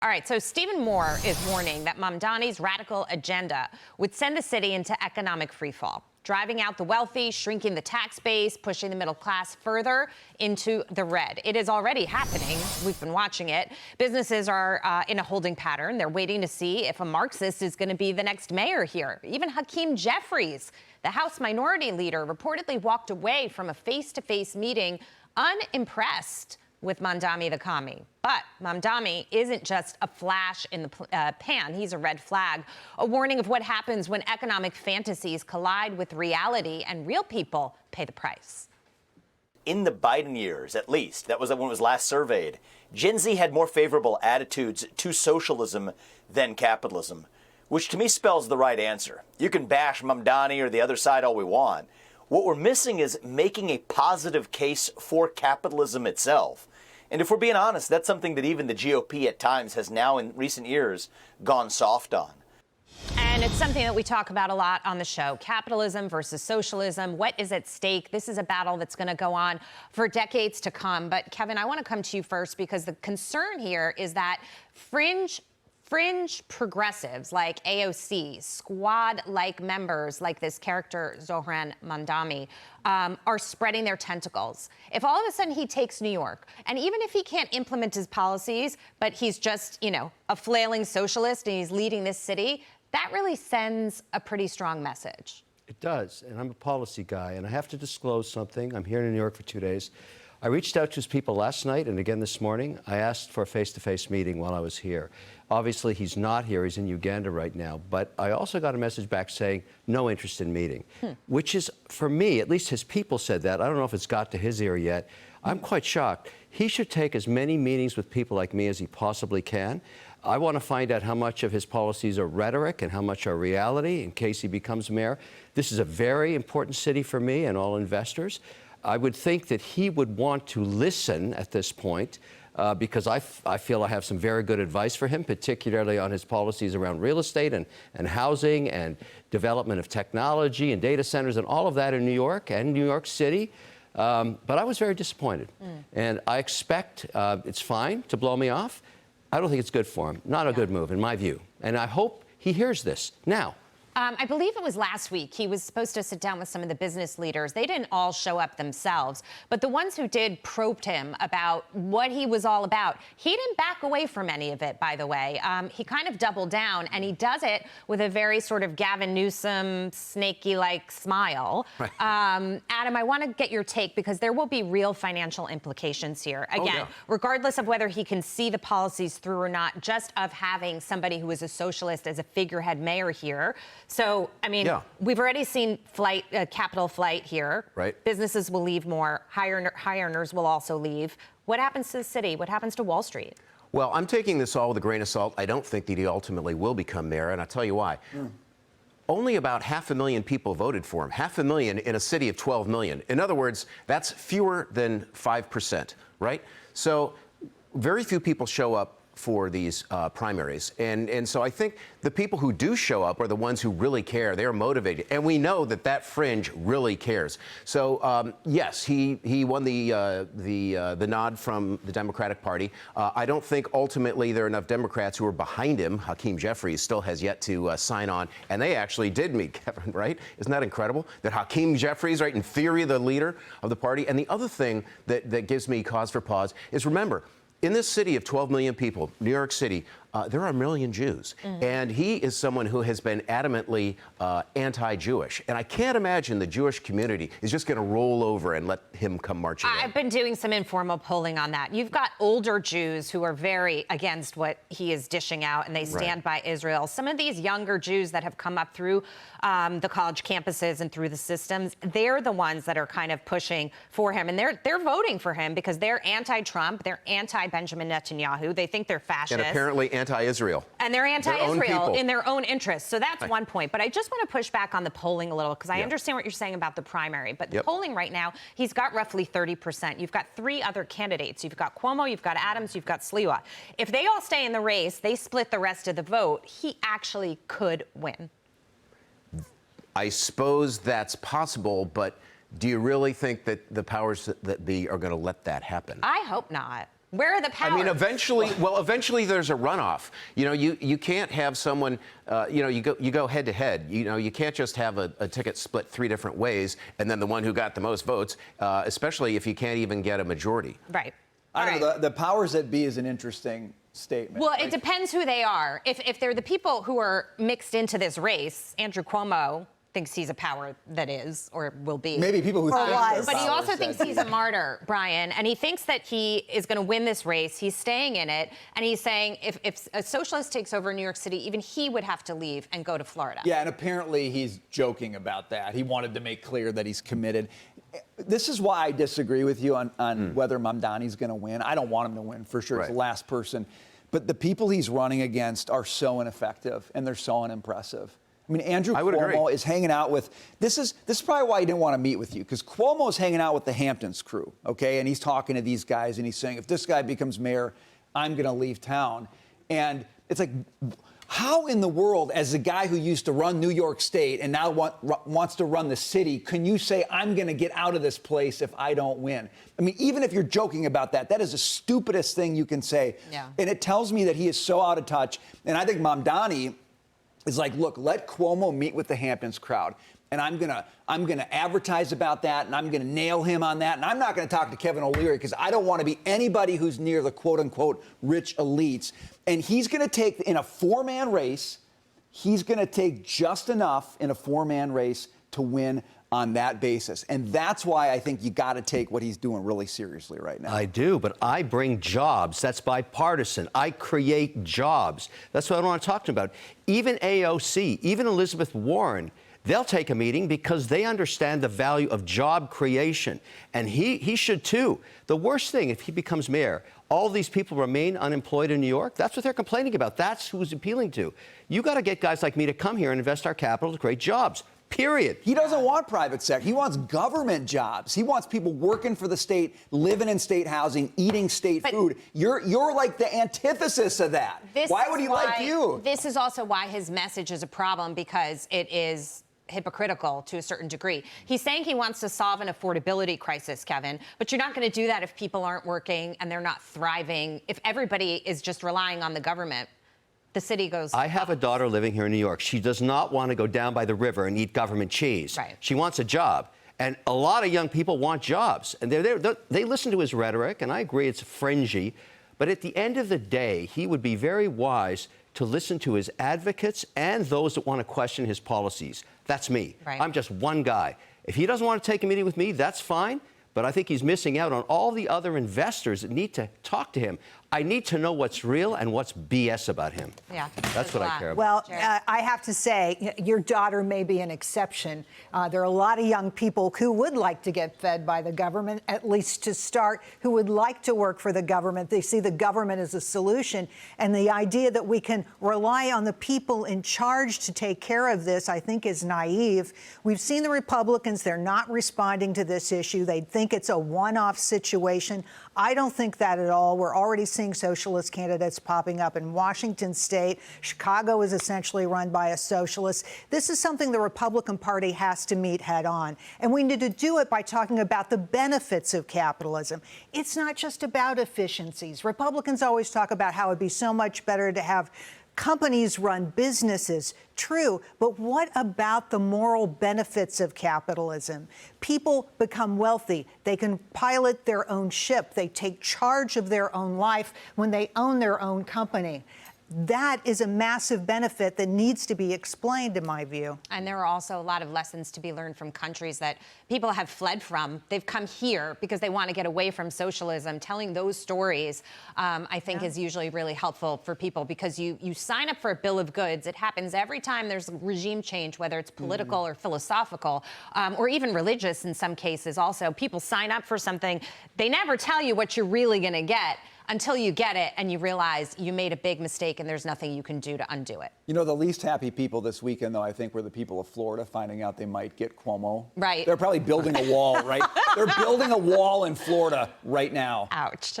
All right, so Stephen Moore is warning that Mamdani's radical agenda would send the city into economic freefall, driving out the wealthy, shrinking the tax base, pushing the middle class further into the red. It is already happening. We've been watching it. Businesses are in a holding pattern. They're waiting to see if a Marxist is going to be the next mayor here. Even Hakeem Jeffries, the House Minority Leader, reportedly walked away from a face-to-face meeting unimpressed with Mamdani the commie. But Mamdani isn't just a flash in the pan. He's a red flag, a warning of what happens when economic fantasies collide with reality and real people pay the price. In the Biden years, at least, that was when it was last surveyed, Gen Z had more favorable attitudes to socialism than capitalism, which to me spells the right answer. You can bash Mamdani or the other side all we want. What we're missing is making a positive case for capitalism itself. And if we're being honest, that's something that even the GOP at times has now in recent years gone soft on. And it's something that we talk about a lot on the show. Capitalism versus socialism. What is at stake? This is a battle that's going to go on for decades to come. But Kevin, I want to come to you first because the concern here is that fringe progressives like AOC, squad-like members like this character Zohran Mamdani are spreading their tentacles. If all of a sudden he takes New York, and even if he can't implement his policies, but he's just, a flailing socialist and he's leading this city, that really sends a pretty strong message. It does, and I'm a policy guy, and I have to disclose something. I'm here in New York for 2 days. I reached out to his people last night and again this morning. I asked for a face-to-face meeting while I was here. Obviously, he's not here. He's in Uganda right now. But I also got a message back saying no interest in meeting, which is, for me, at least his people said that. I don't know if it's got to his ear yet. I'm quite shocked. He should take as many meetings with people like me as he possibly can. I want to find out how much of his policies are rhetoric and how much are reality in case he becomes mayor. This is a very important city for me and all investors. I would think that he would want to listen at this point because I feel I have some very good advice for him, particularly on his policies around real estate and housing and development of technology and data centers and all of that in New York and New York City. But I was very disappointed. And I expect it's fine to blow me off. I don't think it's good for him. Not a good move, in my view. And I hope he hears this now. I believe it was last week. He was supposed to sit down with some of the business leaders. They didn't all show up themselves, but the ones who did probed him about what he was all about. He didn't back away from any of it, by the way. He kind of doubled down, and he does it with a very sort of Gavin Newsom, snaky-like smile. Right. Adam, I want to get your take because there will be real financial implications here. Again, regardless of whether he can see the policies through or not, just of having somebody who is a socialist as a figurehead mayor here. So, I mean, we've already seen capital flight here. Right. Businesses will leave more. High earners will also leave. What happens to the city? What happens to Wall Street? Well, I'm taking this all with a grain of salt. I don't think that he ultimately will become mayor, and I'll tell you why. Only about 500,000 people voted for him. 500,000 in a city of 12 million. In other words, that's fewer than 5%, right? So very few people show up for these primaries. And so I think the people who do show up are the ones who really care. They're motivated. And we know that that fringe really cares. So, yes, he won the nod from the Democratic Party. I don't think ultimately there are enough Democrats who are behind him. Hakeem Jeffries still has yet to sign on. And they actually did meet Kevin, right? Isn't that incredible? That Hakeem Jeffries, right, in theory, the leader of the party. And the other thing that gives me cause for pause is, remember, in this city of 12 million people, New York City, there are 1 million Jews. And he is someone who has been adamantly anti-Jewish. And I can't imagine the Jewish community is just going to roll over and let him come marching in. I've been doing some informal polling on that. You've got older Jews who are very against what he is dishing out, and they stand by Israel. Some of these younger Jews that have come up through the college campuses and through the systems, they're the ones that are kind of pushing for him. And they're voting for him because they're anti-Trump, they're anti-Benjamin Netanyahu. They think they're fascist. And apparently anti-Israel. And they're anti-Israel in their own interests. So that's one point. But I just want to push back on the polling a little because I understand what you're saying about the primary. But the polling right now, he's got roughly 30%. You've got 3 other candidates. You've got Cuomo, you've got Adams, you've got Sliwa. If they all stay in the race, they split the rest of the vote, he actually could win. I suppose that's possible, but do you really think that the powers that be are going to let that happen? I hope not. Where are the powers? I mean, eventually there's a runoff. You know, you can't have someone, you go head to head. You know, you can't just have a ticket split 3 different ways and then the one who got the most votes, especially if you can't even get a majority. Right. I don't know, the powers that be is an interesting statement. Well, it depends who they are. If they're the people who are mixed into this race, Andrew Cuomo thinks he's a power that is or will be. Maybe people who think they're but he powers also that thinks be. he's a martyr, Brian, and he thinks that he is going to win this race. He's staying in it, and he's saying if a socialist takes over New York City, even he would have to leave and go to Florida. Yeah, and apparently he's joking about that. He wanted to make clear that he's committed. This is why I disagree with you on whether Mamdani's going to win. I don't want him to win, for sure. It's the last person. But the people he's running against are so ineffective, and they're so unimpressive. I mean, Andrew Cuomo is hanging out with, this is probably why he didn't want to meet with you, because Cuomo's hanging out with the Hamptons crew, okay? And he's talking to these guys, and he's saying, if this guy becomes mayor, I'm going to leave town. And it's like, how in the world, as a guy who used to run New York State and now wants to run the city, can you say, I'm going to get out of this place if I don't win? I mean, even if you're joking about that, that is the stupidest thing you can say. Yeah. And it tells me that he is so out of touch. And I think Mamdani is like, look, let Cuomo meet with the Hamptons crowd. And I'm gonna advertise about that, and I'm gonna nail him on that. And I'm not gonna talk to Kevin O'Leary because I don't want to be anybody who's near the quote-unquote rich elites. And he's gonna take, in a 4-man race, he's gonna take just enough in a 4-man race to win on that basis. And that's why I think you got to take what he's doing really seriously right now. I do, but I bring jobs. That's bipartisan. I create jobs. That's what I want to talk to him about. Even AOC, even Elizabeth Warren, they'll take a meeting because they understand the value of job creation. And he should too. The worst thing, if he becomes mayor, all these people remain unemployed in New York. That's what they're complaining about. That's who he's appealing to. You got to get guys like me to come here and invest our capital to create jobs. Period. He doesn't want private sector. He wants government jobs. He wants people working for the state, living in state housing, eating state food. You're like the antithesis of that. Why would he like you? This is also why his message is a problem, because it is hypocritical to a certain degree. He's saying he wants to solve an affordability crisis, Kevin, but you're not going to do that if people aren't working and they're not thriving. If everybody is just relying on the government, the city goes. I have a daughter living here in New York. She does not want to go down by the river and eat government cheese. Right. She wants a job. And a lot of young people want jobs. And they listen to his rhetoric, and I agree it's fringy. But at the end of the day, he would be very wise to listen to his advocates and those that want to question his policies. That's me. Right. I'm just one guy. If he doesn't want to take a meeting with me, that's fine. But I think he's missing out on all the other investors that need to talk to him. I need to know what's real and what's BS about him. Yeah, that's what I care about. Well, Sure. I have to say, your daughter may be an exception. There are a lot of young people who would like to get fed by the government, at least to start, who would like to work for the government. They see the government as a solution. And the idea that we can rely on the people in charge to take care of this, I think, is naive. We've seen the Republicans. They're not responding to this issue. They think it's a one-off situation. I don't think that at all. We're already seeing socialist candidates popping up in Washington state. Chicago is essentially run by a socialist. This is something the Republican Party has to meet head on. And we need to do it by talking about the benefits of capitalism. It's not just about efficiencies. Republicans always talk about how it'd be so much better to have companies run businesses. True, but what about the moral benefits of capitalism? People become wealthy. They can pilot their own ship. They take charge of their own life when they own their own company. That is a massive benefit that needs to be explained, in my view. And there are also a lot of lessons to be learned from countries that people have fled from. They've come here because they want to get away from socialism. Telling those stories, I think, is usually really helpful for people, because you sign up for a bill of goods. It happens every time there's regime change, whether it's political or philosophical, or even religious in some cases also. People sign up for something. They never tell you what you're really going to get until you get it and you realize you made a big mistake and there's nothing you can do to undo it. You know, the least happy people this weekend, though, I think, were the people of Florida finding out they might get Cuomo. Right. They're probably building a wall, right? They're building a wall in Florida right now. Ouch.